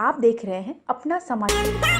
आप देख रहे हैं अपना समाचार।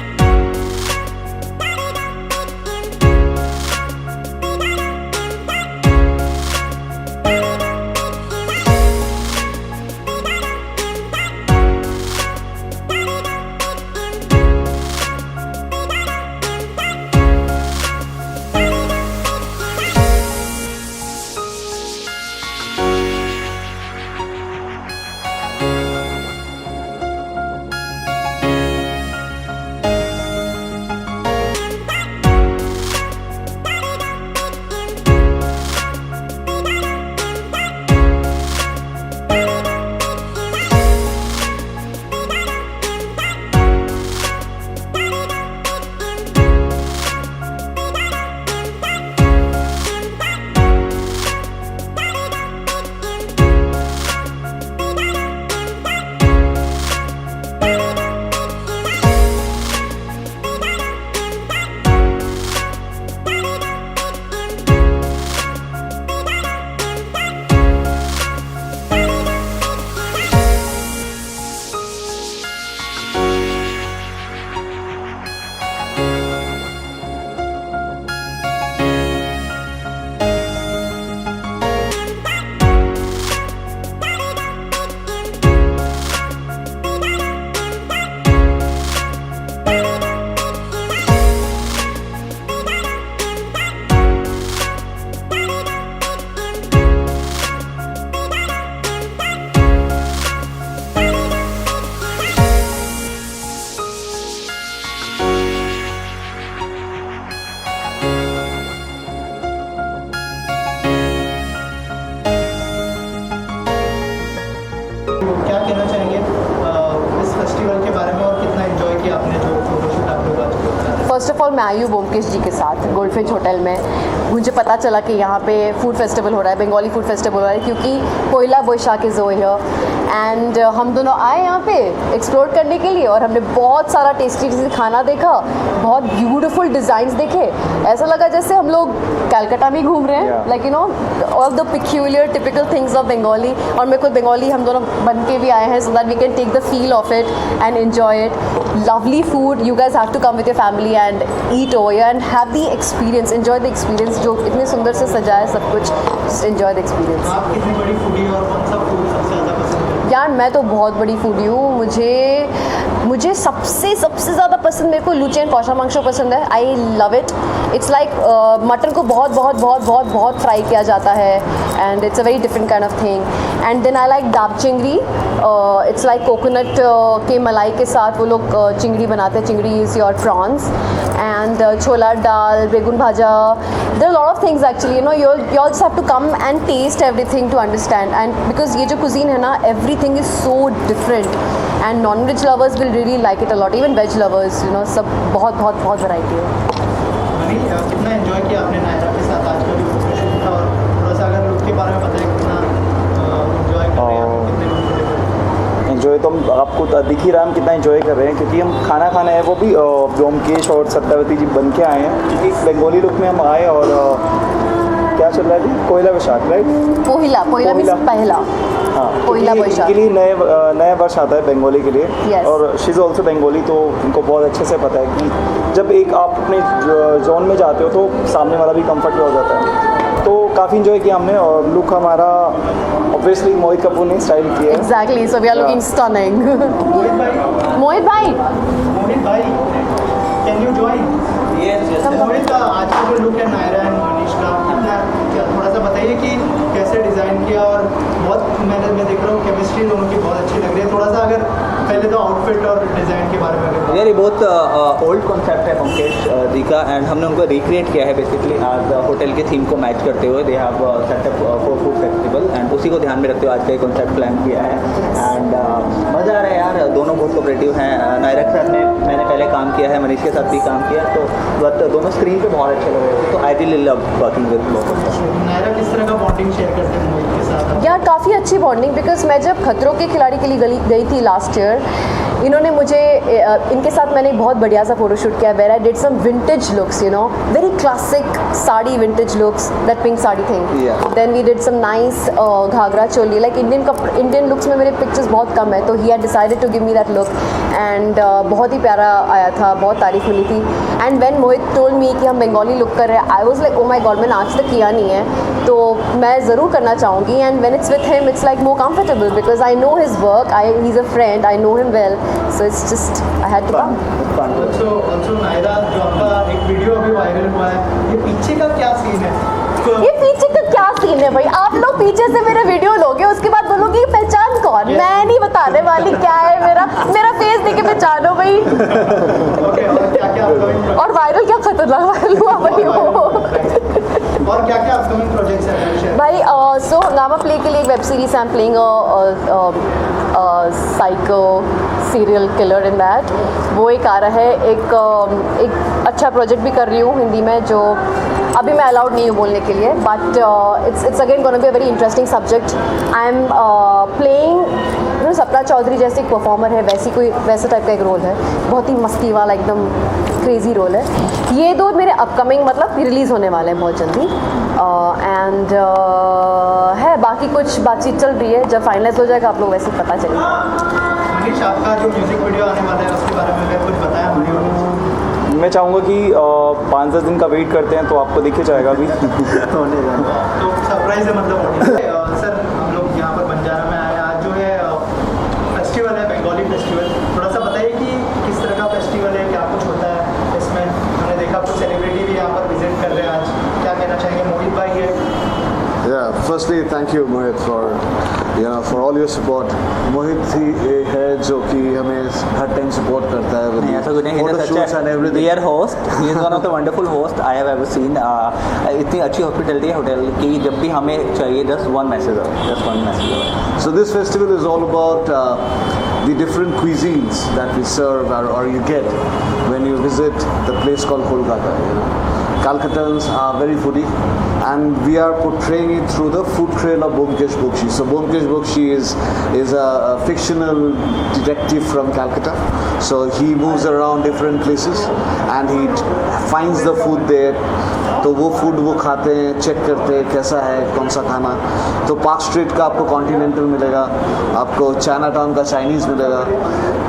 क्या कहना चाहेंगे इस फेस्टिवल के बारे में और कितना एंजॉय किया आपने जो फोटोशूट आप लोग आज किया? फर्स्ट ऑफ ऑल मैं आई हूँ ब्योमकेश जी के साथ गोल्डफिश होटल में। मुझे पता चला कि यहाँ पे फूड फेस्टिवल हो रहा है, बंगाली फूड फेस्टिवल हो रहा है, क्योंकि Poila Boishakh is over here and हम दोनों आए यहाँ पे एक्सप्लोर करने के लिए और हमने बहुत सारा टेस्टी खाना देखा, बहुत ब्यूटीफुल डिज़ाइंस देखे। ऐसा लगा जैसे हम लोग कलकत्ता में घूम रहे हैं, like you know all the peculiar typical things of Bengali. और मैं खुद बंगाली हम दोनों बन के भी आए हैं, so that we can take the feel of it and enjoy it. Lovely food, you guys have to come with your family and eat over and have the experience, enjoy the experience. जो इतने सुंदर से सजा है सब कुछ, just enjoy the experience. आप कितनी बड़ी फूडी और कौन सा फूड सबसे ज़्यादा पसंद है? यार मैं तो बहुत बड़ी फूडी हूँ। मुझे सबसे ज़्यादा पसंद मेरे को लूची एंड कौशा मांगशो पसंद है। I love it. It's like mutton को बहुत फ्राई किया जाता है and it's a very different kind of thing. And then I like daab chingri. It's like coconut के मलाई के साथ वो लोग चिंगड़ी बनाते हैं। Chingri is your prawns and chola dal, begun bhaja. There are lot of things actually, you know, you all just have to come and taste everything to understand, and because ये जो cuisine है ना, everything is so different and non-veg lovers will really like it a lot, even veg lovers, you know, सब बहुत variety है। Money, कितना enjoy किया आपने नायरा के साथ आज का जो फोटोशूट था, और थोड़ा सा अगर लुक के बारे में बताएं कितना एंजॉय कर रहे हैं आप, कितने कंफर्टेबल? एंजॉय तो आपको दिख ही रहा है हम कितना एंजॉय कर रहे हैं, क्योंकि हम खाना खाना है वो भी ब्योमकेश और सत्यावती जी बन के आए हैं। क्योंकि बंगाली लुक में हम आए और क्या चल रहा है जी, पोइला बोईशाख, राइट? पोहिला मीन्स पहला। हाँ, पोइला बोईशाख के लिए नया वर्ष आता है बंगाली के लिए। Yes. और शी इज़ ऑल्सो बंगाली, तो उनको बहुत अच्छे से पता है कि जब एक आप अपने जोन में जाते हो तो सामने वाला भी कंफर्ट हो जाता है। तो काफ़ी इंजॉय किया हमने और लुक हमारा ऑब्वियसली मोहित कपूर ने स्टाइल किया है। Exactly, so we are looking stunning. मोहित भाई, कैन यू जॉइन? मोहित, आज का जो लुक है नायरा एंड मनीष का, कितना थोड़ा सा बताइए कि कैसे डिज़ाइन किया, और बहुत मैं देख रहा हूँ केमिस्ट्री दोनों की बहुत अच्छी लग रही है। थोड़ा सा अगर पहले तो आउटफिट और डिज़ाइन के बारे में अगर यार ये बहुत ओल्ड कॉन्सेप्ट है पंकज जी का, एंड हमने उनको रिक्रिएट किया है बेसिकली आज होटल के थीम को मैच करते हुए। They have setup for food festival and उसी को ध्यान में रखते हुए आज का कॉन्सेप्ट प्लान किया है। एंड मज़ा आ रहा है यार, दोनों बहुत कोऑपरेटिव हैं। नायरा के साथ मैंने पहले काम किया है, मनीष के साथ भी काम किया, तो बट दोनों स्क्रीन पे बहुत अच्छे लग रहे थे। तो I really love working with both. Naira किस तरह का बॉन्डिंग शेयर करते हैं मोहित के साथ? यार काफ़ी अच्छी बॉन्डिंग, बिकॉज मैं जब खतरों के खिलाड़ी के लिए गई थी लास्ट ईयर, इन्होंने मुझे इनके साथ मैंने बहुत बढ़िया सा फोटोशूट किया, where I did some vintage looks, you know, very classic sari vintage looks, that pink sari thing. Then we did some nice ghagra choli, like Indian looks में मेरे पिक्चर्स बहुत कम है, तो he had decided to give me that look and बहुत ही प्यारा आया था, बहुत तारीफ मिली थी. And when Mohit told me कि हम बंगाली लुक कर रहे हैं, I was like oh my God, मैंने आज तक किया नहीं है, तो मैं ज़रूर करना चाहूँगी. And when it's with him it's like more comfortable because I know his work, he is a friend, I know him well, so it's just I had to come. Also Naira, जो आपका एक वीडियो अभी viral हुआ है, ये पीछे का क्या सीन है? ये पीछे का क्या सीन है भाई? आप लोग पीछे से मेरे वीडियो लोगे, उसके बाद बोलोगे ये पहचान कौन? मैं नहीं बताने वाली क्या है मेरा फेस देख के पहचानो भाई. ओके, और क्या अपकमिंग और वायरल क्या खतरनाक वायरल हुआ भाई वो. और क्या अपकमिंग प्रोजेक्ट्स हैं भाई सो हंगामा प्ले के लिए एक web series I am playing psycho serial killer in that. वो एक आ रहा है, एक अच्छा प्रोजेक्ट भी कर रही हूँ हिंदी में, जो अभी मैं अलाउड नहीं हूँ बोलने के लिए, but it's again gonna be a very interesting subject. I am playing Sapna Chaudhary जैसे एक परफॉर्मर है, वैसे टाइप का एक रोल है, बहुत ही मस्ती वाला एकदम क्रेजी रोल है. ये दो मेरे अपकमिंग मतलब रिलीज़ होने वाले हैं बहुत जल्दी. एंड है बाकी कुछ बातचीत चल रही है, जब फाइनलाइज हो जाएगा आप लोग वैसे पता चलेगा. मनीष, आपका जो म्यूजिक वीडियो आने वाला है उसके बारे में अगर कुछ बताया हमारी ऑडियंस को. मैं चाहूँगा कि 5-10 दिन का वेट करते हैं तो आपको दिख ही जाएगा अभी. तो सरप्राइज है मतलब. सर, हम लोग यहाँ पर बंजारा में आए, आज जो है फेस्टिवल है, बंगाली फेस्टिवल. थोड़ा सा बताइए कि किस तरह का फेस्टिवल है, क्या कुछ होता है इसमें. हमने देखा कुछ सेलिब्रिटी भी यहाँ पर विजिट कर रहे हैं आज. क्या कहना चाहेंगे? मोहित भाई है. Yeah, firstly, thank you, Mohit, for all your support. Mohit ही है जो कि हमें हर टाइम सपोर्ट करता है with ऐसा कुछ नहीं, photo shoots and everything. dear host, he is one of the wonderful host I have ever seen. इतनी अच्छी हॉस्पिटलिटी है होटल की, जब भी हमें चाहिए just one message. So this festival is all about the different cuisines that we serve or you get when you visit the place called Kolkata. Calcuttans are very foodie, and we are portraying it through the food trail of Byomkesh Bokshi. So Byomkesh Bokshi is a fictional detective from Calcutta. So he moves around different places and he finds the food there. तो वो food वो खाते हैं, check करते हैं कैसा है, कौन सा खाना. तो पार्क स्ट्रीट का आपको कॉन्टिनेंटल मिलेगा, आपको चाइना टाउन का चाइनीज़ मिलेगा,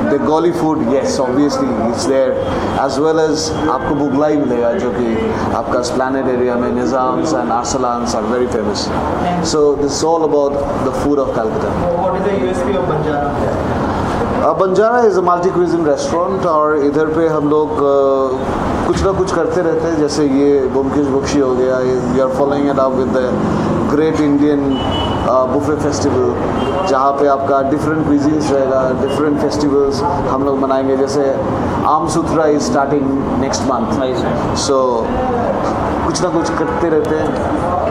Bengali food yes obviously it's there, as well as आपको मुगलाई मिलेगा जो कि आपका स्प्लैनेड एरिया में Nizam's and Arsalan's are very famous. So this all about the food of Calcutta. What is the USP of Banjara? Banjara is a multi cuisine restaurant, और इधर पे हम लोग कुछ ना कुछ करते रहते हैं. जैसे ये ब्योमकेश बख्शी हो गया, we are following it up with the great Indian buffet festival, जहाँ पे आपका डिफरेंट क्विजीन्स रहेगा, डिफरेंट फेस्टिवल्स हम लोग मनाएंगे. जैसे Aam Sutra is starting next month. So कुछ ना कुछ करते रहते हैं.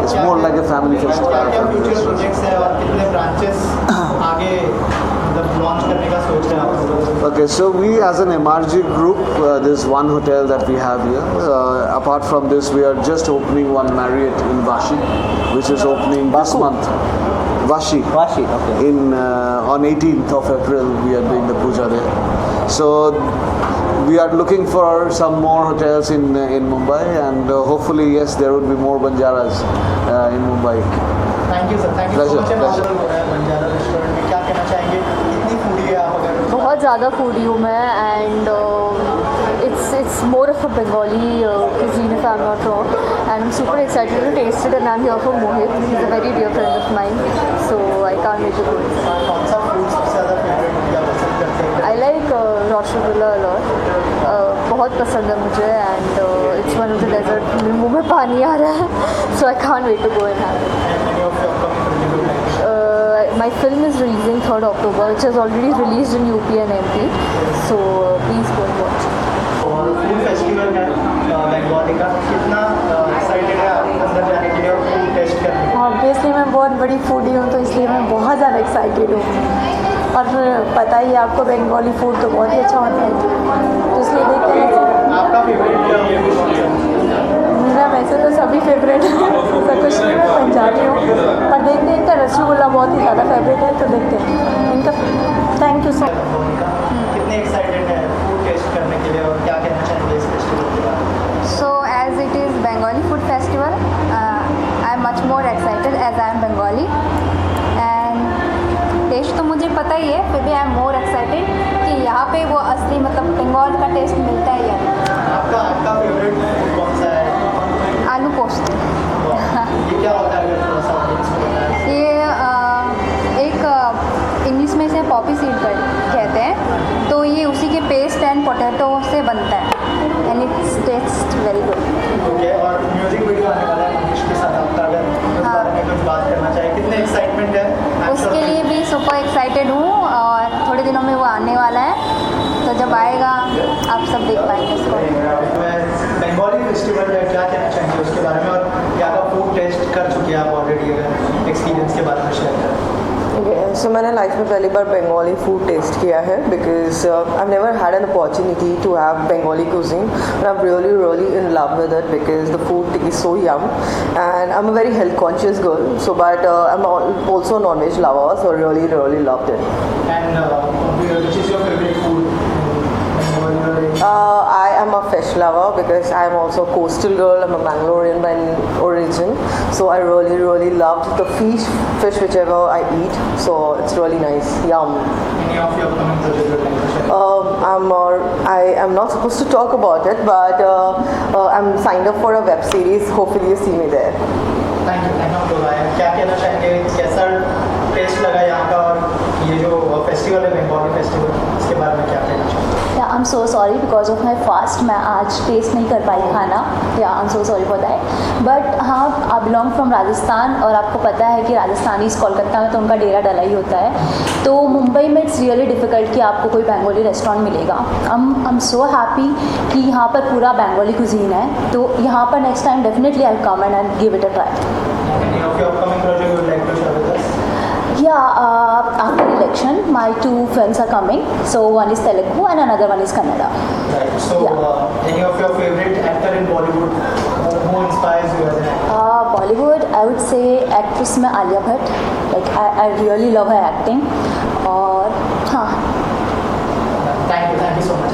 It's more like a family क्या क्या फ्यूचर फेस्टिवल. प्रोजेक्ट्स है और कितने ब्रांचेस आगे मतलब लॉन्च करने का सोच है आप लोगों को? Okay, so we as an MRG group, there's one hotel that we have here. Apart from this, we are just opening one Marriott in Vashi, which is opening this month. Vashi. Okay. On 18th of April, we are doing the puja there. So we are looking for some more hotels in Mumbai, and hopefully, yes, there would be more Banjaras in Mumbai. Thank you sir, thank you so Pleasure, much. pleasure. हो रहा है Banjara restaurant में, क्या कहना चाहेंगे? कितनी foodie है आप अगर? बहुत ज़्यादा फूडी हूँ मैं. And it's more of a Bengali cuisine if I'm not wrong, and I'm super excited to taste it. And I'm here for Mohit. He's a very dear friend of mine, so I can't wait to go. कौन सा food सबसे ज़्यादा favourite या पसंद करते हैं? I like rasgulla a lot. बहुत पसंद है मुझे, and it's one of the desert. मेरे मुँह में पानी आ रहा है, so I can't wait to go and have it. Any of your upcoming projects? My film is releasing 3rd October, which has already released in UP and MP. So please go and watch. और food festival है बंगाली का, कितना excited है आप अंदर जाने के लिए और फूड टेस्ट करने के लिए? ऑब्वियसली मैं बहुत बड़ी फूडी हूँ, तो इसलिए मैं बहुत ज़्यादा एक्साइटेड हूँ. और पता ही है आपको बंगाली फूड तो बहुत ही अच्छा होता है, तो इसलिए देखते हैं. आपका फेवरेट? मेरा वैसे तो सभी फेवरेट है, ऐसा कुछ नहीं, मैं पंजाबी हूँ, पर देखते हैं इनका रसगुल्ला बहुत ही ज़्यादा फेवरेट है, तो देखते हैं इनका. Thank you so much. कितने एक्साइटेड है फूड टेस्ट करने के लिए और क्या कहना चाहेंगे इस फेस्टिवल के बारे में? So as it is Bengali food festival, I am much more excited as I am Bengali, and taste तो मुझे पता ही है, फिर भी आई एम मोर एक्साइटेड कि यहाँ पे वो असली मतलब बंगाल का टेस्ट मिलता है या नहीं। आपका आपका फेवरेट फूड कौन सा है? आलू पोस्त। ये क्या होता है, अगर थोड़ा सा ऑडियंस को बताएं। ये एक इंग्लिश में इसे पॉपी सीड कहते हैं, तो ये उसी के पेस्ट एंड पोटैटो से बनता है and it's taste very good. Okay, और म्यूजिक वीडियो आने वाला है मनीष के साथ, आपका अगर उस बारे में कुछ बात करना चाहे, कितने एक्साइटमेंट है? I'm sure उसके लिए भी सुपर एक्साइटेड हूँ और थोड़े दिनों में वो आने वाला है, तो जब आएगा आप सब देख पाएंगे उसको। बंगाली फेस्टिवल है, क्या कहना चाहेंगे उसके बारे में, और यहाँ का फूड टेस्ट कर चुके हैं आप ऑलरेडी, अगर एक्सपीरियंस के बारे में शेयर करें। सो मैंने लाइफ में पहली बार बंगाली फूड टेस्ट किया है because I never had an opportunity to have Bengali cuisine and I'm really in love with it because the food is so yum and I'm a very health conscious girl, so but I'm also a non-veg lover, so really loved it. And which is your favorite food? I am a fish lover because I am also a coastal girl. I'm a Mangalorean by origin, so I really loved the fish whichever I eat. So it's really nice. Yum. Any of your upcoming projects you'd like to share? I am not supposed to talk about it, but I'm signed up for a web series. Hopefully you see me there. Thank you भाई। क्या कहना चाहेंगे, कैसा test लगा यहाँ का, और ये जो फेस्टिवल है बंगाली फेस्टिवल, इसके बारे में क्या कहना चाहेंगे? या I am so sorry because of my fast मैं आज टेस्ट नहीं कर पाई खाना, या I am so sorry for that. But हाँ, आई बिलोंग फ्रॉम राजस्थान और आपको पता है कि राजस्थानीज कोलकाता में तो उनका डेरा डला ही होता है, तो मुंबई में इट्स रियली डिफ़िकल्ट कि आपको कोई बंगाली रेस्टोरेंट मिलेगा। आई एम सो हैप्पी कि यहाँ पर पूरा बंगाली कुजीन है, तो यहाँ पर next time definitely I come and I give it a try. Any of your upcoming project you would like to share with us? Yeah, after election, my 2 films are coming. So one is Telugu and another one is Kannada. Right. So, Yeah. Any of your favorite actor in Bollywood who inspires you as an actor? Bollywood, I would say actress में Alia Bhatt. Like I really love her acting. और हाँ. Thank you so much.